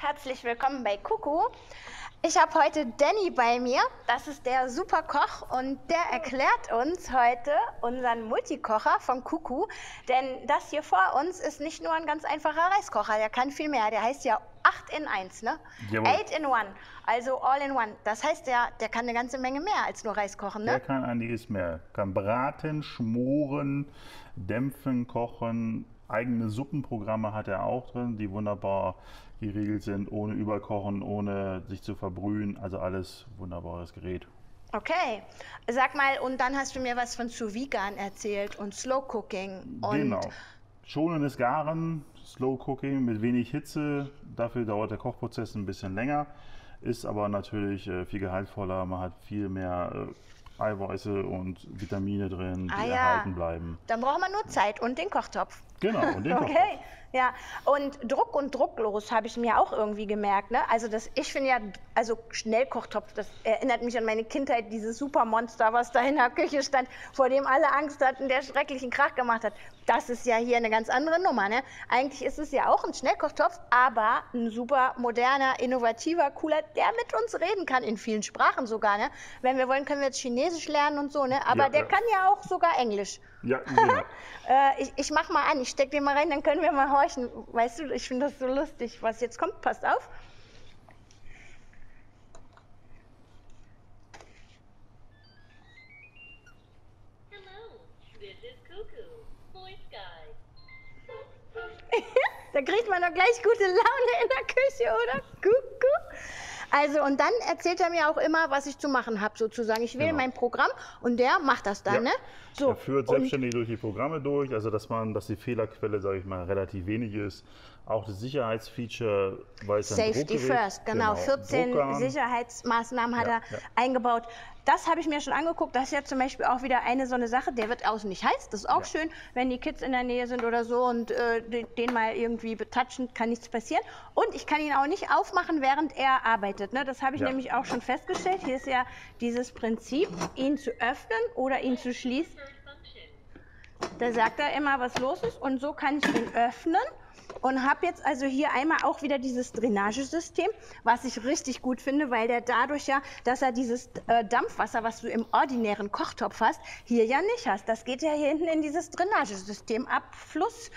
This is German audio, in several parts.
Herzlich willkommen bei Kuku. Ich habe heute Danny bei mir, das ist der Superkoch und der erklärt uns heute unseren Multikocher von Kuku. Denn das hier vor uns ist nicht nur ein ganz einfacher Reiskocher, der kann viel mehr. Der heißt ja 8 in 1, ne? Jawohl. 8 in 1, also all in one. Das heißt, der kann eine ganze Menge mehr als nur Reis kochen, ne? Der kann einiges mehr. Kann braten, schmoren, dämpfen, kochen. Eigene Suppenprogramme hat er auch drin, die wunderbar geregelt sind, ohne Überkochen, ohne sich zu verbrühen. Also alles wunderbares Gerät. Okay, sag mal, und dann hast du mir was von Sous Vide Garen erzählt und Slow Cooking. Und Genau. Schonendes Garen, Slow Cooking mit wenig Hitze. Dafür dauert der Kochprozess ein bisschen länger, ist aber natürlich viel gehaltvoller. Man hat viel mehr Eiweiße und Vitamine drin, die erhalten bleiben. Dann braucht man nur Zeit und den Kochtopf. Genau, und den Kochtopf. Okay, ja. Und Druck und drucklos habe ich mir auch irgendwie gemerkt. Ne? Also ich finde ja, also Schnellkochtopf, das erinnert mich an meine Kindheit, dieses Supermonster, was da in der Küche stand, vor dem alle Angst hatten, der schrecklichen Krach gemacht hat. Das ist ja hier eine ganz andere Nummer. Ne? Eigentlich ist es ja auch ein Schnellkochtopf, aber ein super moderner, innovativer, cooler, der mit uns reden kann, in vielen Sprachen sogar. Ne? Wenn wir wollen, können wir jetzt Chinesisch lernen und so, ne? Aber Ja, der ja. kann ja auch sogar Englisch. Ja, genau. Ich mach mal an, ich steck den mal rein, dann können wir mal horchen. Weißt du, ich finde das so lustig, was jetzt kommt. Passt auf. Hello, this is Cuckoo, Voice Guide. Da kriegt man doch gleich gute Laune in der Küche, oder? Kuckuck. Also, und dann erzählt er mir auch immer, was ich zu machen habe, sozusagen. Ich wähle Genau. mein Programm und der macht das dann, Ja. ne? So. Er führt selbstständig durch die Programme durch, also dass die Fehlerquelle, sage ich mal, relativ wenig ist. Auch das Sicherheitsfeature, weil es ein Safety Druckgerät, first, genau. 14 Druckgarn. Sicherheitsmaßnahmen hat Ja, er ja. eingebaut. Das habe ich mir schon angeguckt. Das ist ja zum Beispiel auch wieder eine so eine Sache. Der wird außen nicht heiß. Das ist auch schön, wenn die Kids in der Nähe sind oder so und den mal irgendwie betatschen, kann nichts passieren. Und ich kann ihn auch nicht aufmachen, während er arbeitet. Ne? Das habe ich Ja. nämlich auch schon festgestellt. Hier ist ja dieses Prinzip, ihn zu öffnen oder ihn zu schließen. First function. Da sagt er immer, was los ist, und so kann ich ihn öffnen und habe jetzt also hier einmal auch wieder dieses Drainagesystem, was ich richtig gut finde, weil der dadurch ja, dass er dieses Dampfwasser, was du im ordinären Kochtopf hast, hier ja nicht hast. Das geht ja hier hinten in dieses Drainagesystem, Abflussteil.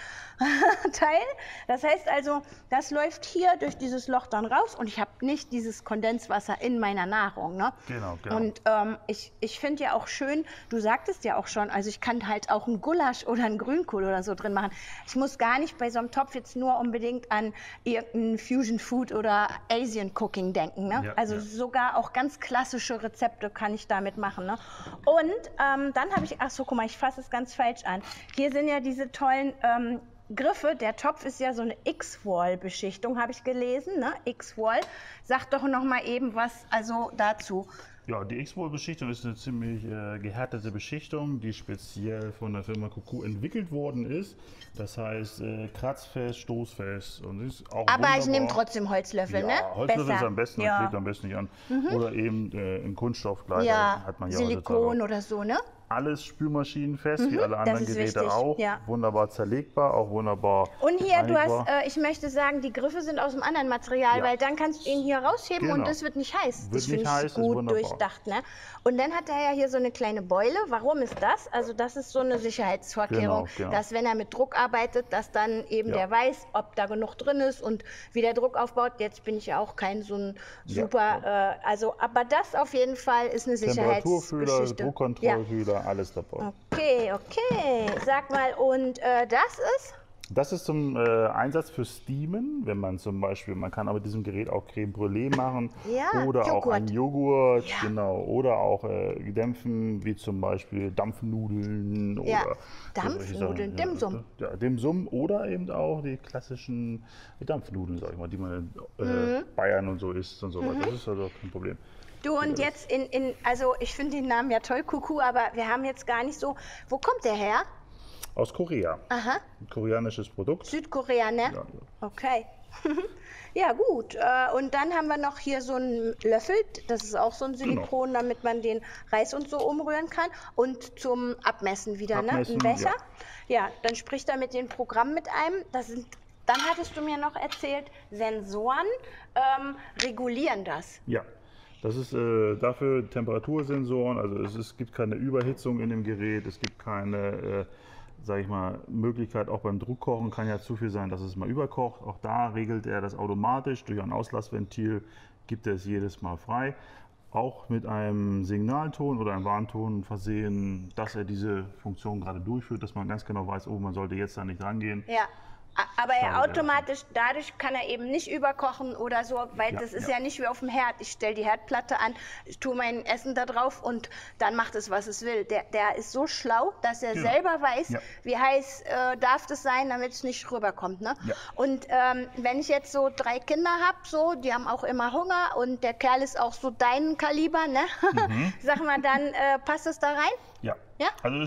Das heißt also, das läuft hier durch dieses Loch dann raus und ich habe nicht dieses Kondenswasser in meiner Nahrung. Ne? Genau, genau. Und ich finde ja auch schön, du sagtest ja auch schon, also ich kann halt auch einen Gulasch oder einen Grünkohl oder so drin machen. Ich muss gar nicht bei so einem Topf jetzt nur unbedingt an irgendein Fusion Food oder Asian Cooking denken. Ne? Ja, Also ja. sogar auch ganz klassische Rezepte kann ich damit machen. Ne? Und dann habe ich, ach so, guck mal, ich fasse es ganz falsch an. Hier sind ja diese tollen Griffe. Der Topf ist ja so eine X-Wall-Beschichtung, habe ich gelesen. Ne? X-Wall. Sag doch noch mal eben was also dazu. Ja, die X-Wall-Beschichtung ist eine ziemlich gehärtete Beschichtung, die speziell von der Firma Kuku entwickelt worden ist. Das heißt, kratzfest, stoßfest und ist auch Aber wunderbar. ich nehme trotzdem Holzlöffel, Ja, ne? Holzlöffel Besser. ist am besten, Ja. klebt am besten nicht an. Oder eben ein Kunststoffkleider Ja, hat man ja Silikon heutzutage auch. oder so, ne? Alles spülmaschinenfest, wie alle das anderen ist Geräte wichtig, auch. ja. Wunderbar zerlegbar, auch wunderbar Und hier, du reinigbar. hast, ich möchte sagen, die Griffe sind aus einem anderen Material, Ja. weil dann kannst du ihn hier rausheben und Genau. es wird nicht heiß. Wird Das finde nicht ich heiß, ist gut wunderbar. durchdacht, ne? Und dann hat er ja hier so eine kleine Beule. Warum ist das? Also das ist so eine Sicherheitsvorkehrung, Genau. dass wenn er mit Druck arbeitet, dass dann eben Ja. der weiß, ob da genug drin ist und wie der Druck aufbaut. Jetzt bin ich ja auch kein so ein Ja, super, aber das auf jeden Fall ist eine Temperaturfühler, Sicherheitsgeschichte. Druckkontrollfühler, alles dabei. Okay, okay. Sag mal, und das ist? Das ist zum Einsatz für Steamen, wenn man zum Beispiel, man kann aber mit diesem Gerät auch Creme Brûlée machen Ja, oder auch Joghurt. einen Joghurt, Ja. genau, oder auch dämpfen, wie zum Beispiel Dampfnudeln Ja, oder Dampfnudeln, Dim Sum. Ja, Dim Sum oder eben auch die klassischen Dampfnudeln, sag ich mal, die man in Bayern und so isst und so weiter. Das ist also kein Problem. Du, und jetzt also ich finde den Namen ja toll, Kuku, aber wir haben jetzt gar nicht so, wo kommt der her? Aus Korea. Aha, Ein koreanisches Produkt. Südkorea, ne? Ja. Okay. Ja, gut. Und dann haben wir noch hier so einen Löffel, das ist auch so ein Silikon, damit man den Reis und so umrühren kann. Und zum Abmessen wieder, Abmessen, ne? Ein Becher. Ja. Dann spricht er mit dem Programm mit einem. Dann hattest du mir noch erzählt, Sensoren regulieren das. Ja, das ist dafür Temperatursensoren, also es gibt keine Überhitzung in dem Gerät, es gibt keine, sage ich mal, Möglichkeit, auch beim Druckkochen kann ja zu viel sein, dass es mal überkocht. Auch da regelt er das automatisch, durch ein Auslassventil gibt er es jedes Mal frei. Auch mit einem Signalton oder einem Warnton versehen, dass er diese Funktion gerade durchführt, dass man ganz genau weiß, oh, man sollte jetzt da nicht rangehen. Ja. Aber er Schade, automatisch, dadurch kann er eben nicht überkochen oder so, weil Ja, das ist ja. ja nicht wie auf dem Herd. Ich stelle die Herdplatte an, ich tue mein Essen da drauf und dann macht es, was es will. Der ist so schlau, dass er Genau. selber weiß, Ja. wie heiß darf das sein, damit es nicht rüberkommt. Ne? Ja. Und wenn ich jetzt so 3 Kinder habe, so, die haben auch immer Hunger und der Kerl ist auch so dein Kaliber, ne? Sag mal, dann passt das da rein? Ja. Ja? Also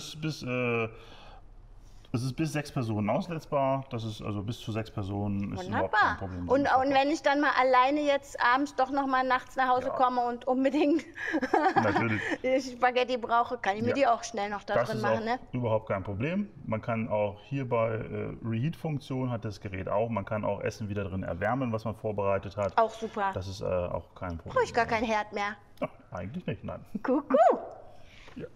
es ist bis 6 Personen ausletzbar. Das ist also bis zu 6 Personen ist überhaupt kein Wunderbar. Problem. Und wenn ich dann mal alleine jetzt abends doch noch mal nachts nach Hause Ja. komme und unbedingt Natürlich. Spaghetti brauche, kann ich mir Ja. die auch schnell noch da Das drin ist machen, auch ne? überhaupt kein Problem. Man kann auch hier bei Reheat-Funktion hat das Gerät auch. Man kann auch Essen wieder drin erwärmen, was man vorbereitet hat. Auch super. Das ist auch kein Problem. Brauche ich gar kein Herd mehr. Ja, eigentlich nicht, nein. Kuckuck. Ja.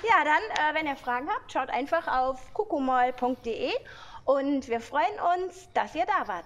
Ja, dann, wenn ihr Fragen habt, schaut einfach auf kukumol.de und wir freuen uns, dass ihr da wart.